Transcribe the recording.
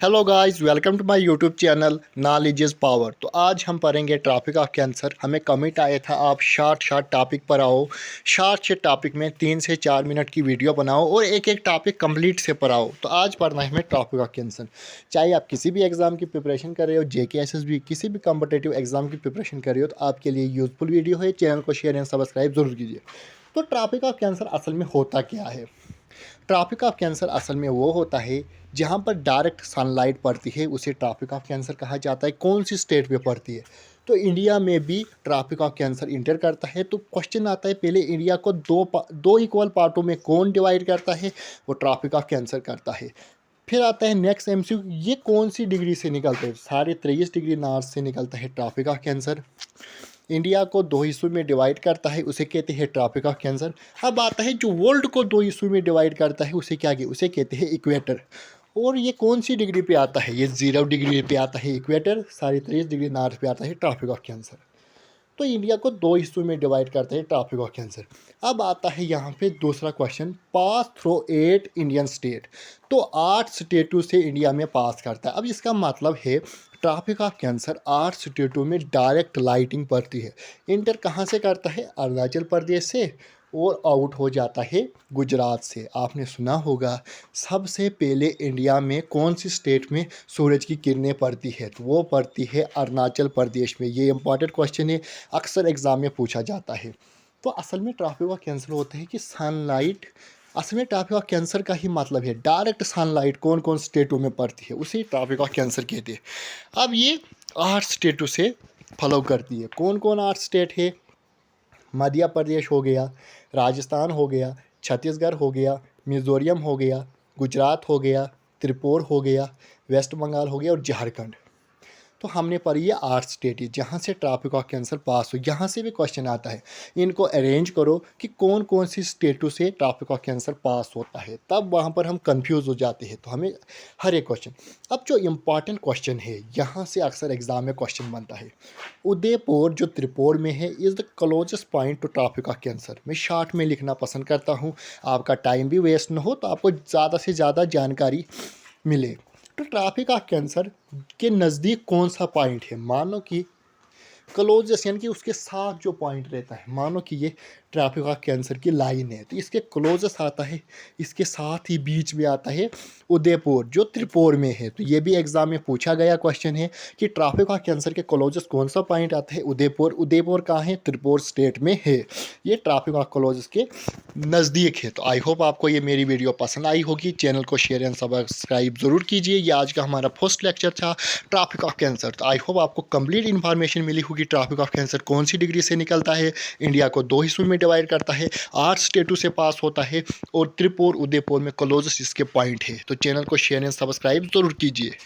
Hello guys, welcome to my YouTube channel knowledge is power. तो आज हम पढ़ेंगे टॉपिक ऑफ कैंसर। हमें कमेंट आया था आप शार्ट टॉपिक पर आओ, शार्ट से टॉपिक में 3 से 4 मिनट की वीडियो बनाओ और एक एक टॉपिक कंप्लीट से पढ़ाओ। तो आज पढ़ना है हमें टॉपिक ऑफ कैंसर। चाहे आप किसी भी एग्ज़ाम की प्रिपरेशन कर रहे हो, जेके एसएसबी किसी भी कॉम्पिटिटिव एग्ज़ाम की प्रिपरेशन कर रहे हो, तो आपके लिए यूज़फुल वीडियो है। चैनल को शेयर एंड सब्सक्राइब ज़रूर कीजिए। तो टॉपिक ऑफ कैंसर असल में होता क्या है? ट्रॉपिक ऑफ कैंसर असल में वो होता है जहाँ पर डायरेक्ट सनलाइट पड़ती है, उसे ट्रॉपिक ऑफ कैंसर कहा जाता है। कौन सी स्टेट में पड़ती है? तो इंडिया में भी ट्रॉपिक ऑफ कैंसर इंटर करता है। तो क्वेश्चन आता है, पहले इंडिया को दो इक्वल पार्टों में कौन डिवाइड करता है? वो ट्रॉपिक ऑफ कैंसर करता है। फिर आता है नेक्स्ट एमसीक्यू, ये कौन सी डिग्री से निकलता है? 23.5 डिग्री नॉर्थ से निकलता है ट्रॉपिक ऑफ कैंसर। इंडिया को दो हिस्सों में डिवाइड करता है, उसे कहते हैं ट्रॉपिक ऑफ कैंसर। अब आता है जो वर्ल्ड को दो हिस्सों में डिवाइड करता है, उसे कहते हैं इक्वेटर। और ये कौन सी डिग्री पे आता है? ये 0 डिग्री पे आता है इक्वेटर, 23.5 डिग्री नॉर्थ पे आता है ट्रॉपिक ऑफ कैंसर। तो इंडिया को दो हिस्सों में डिवाइड करते हैं ट्रॉपिक ऑफ कैंसर। अब आता है यहाँ पे दूसरा question, pass through 8 Indian state. तो 8 स्टेटों से इंडिया में पास करता है। अब इसका मतलब है ट्रॉपिक ऑफ कैंसर 8 स्टेटों में डायरेक्ट लाइटिंग पड़ती है। इंटर कहाँ से करता है? अरुणाचल प्रदेश से, और आउट हो जाता है गुजरात से। आपने सुना होगा सबसे पहले इंडिया में कौन सी स्टेट में सूरज की किरणें पड़ती है? तो वो पड़ती है अरुणाचल प्रदेश में। ये इंपॉर्टेंट क्वेश्चन है, अक्सर एग्जाम में पूछा जाता है। तो असल में ट्रॉपिक ऑफ कैंसर होता है कि सनलाइट, असल में ट्रॉपिक ऑफ कैंसर का ही मतलब है डायरेक्ट सनलाइट कौन कौन स्टेटों में पड़ती है, उसे ट्रॉपिक ऑफ कैंसर कहते हैं। अब ये 8 स्टेटों से फॉलो करती है। कौन कौन 8 स्टेट है? मध्य प्रदेश हो गया, राजस्थान हो गया, छत्तीसगढ़ हो गया, मिज़ोरम हो गया, गुजरात हो गया, त्रिपुरा हो गया, वेस्ट बंगाल हो गया और झारखंड। तो हमने पढ़ी ये 8 स्टेट है जहाँ से ट्रॉपिक ऑफ कैंसर पास हो। यहाँ से भी क्वेश्चन आता है, इनको अरेंज करो कि कौन कौन सी स्टेटों से ट्रॉपिक ऑफ कैंसर पास होता है, तब वहाँ पर हम कंफ्यूज हो जाते हैं। तो हमें हर एक क्वेश्चन, अब जो इम्पॉर्टेंट क्वेश्चन है यहाँ से अक्सर एग्जाम में क्वेश्चन बनता है। उदयपुर जो त्रिपुरा में है is the closest point to tropic of cancer. मैं शॉर्ट में लिखना पसंद करता हूँ, आपका टाइम भी वेस्ट ना हो, तो आपको ज़्यादा से ज़्यादा जानकारी मिले। तो ट्रॉपिक ऑफ कैंसर के नज़दीक कौन सा पॉइंट है? मानो कि क्लोजेस्ट, यानी कि उसके साथ जो पॉइंट रहता है, मानो कि ये ट्रॉपिक ऑफ कैंसर की लाइन है, तो इसके क्लोजेस्ट आता है, इसके साथ ही बीच में आता है उदयपुर जो त्रिपुरा में है। तो ये भी एग्जाम में पूछा गया क्वेश्चन है कि ट्रॉपिक ऑफ कैंसर के क्लोजेस्ट कौन सा पॉइंट आता है? उदयपुर। उदयपुर कहाँ है? त्रिपुरा स्टेट में है। ये ट्रॉपिक ऑफ क्लोजेस्ट के नज़दीक है। तो आई होप आपको ये मेरी वीडियो पसंद आई होगी। चैनल को शेयर एंड सब्सक्राइब ज़रूर कीजिए। ये आज का हमारा फर्स्ट लेक्चर था ट्रॉपिक ऑफ कैंसर। तो आई होप आपको कंप्लीट इन्फॉर्मेशन मिली होगी ट्रॉपिक ऑफ कैंसर कौन सी डिग्री से निकलता है, इंडिया को दो हिस्सों में डिवाइड करता है, 8 स्टेटों से पास होता है, और त्रिपुरा उदयपुर में क्लोजेस्ट इसके पॉइंट है। तो चैनल को शेयर एंड सब्सक्राइब ज़रूर कीजिए।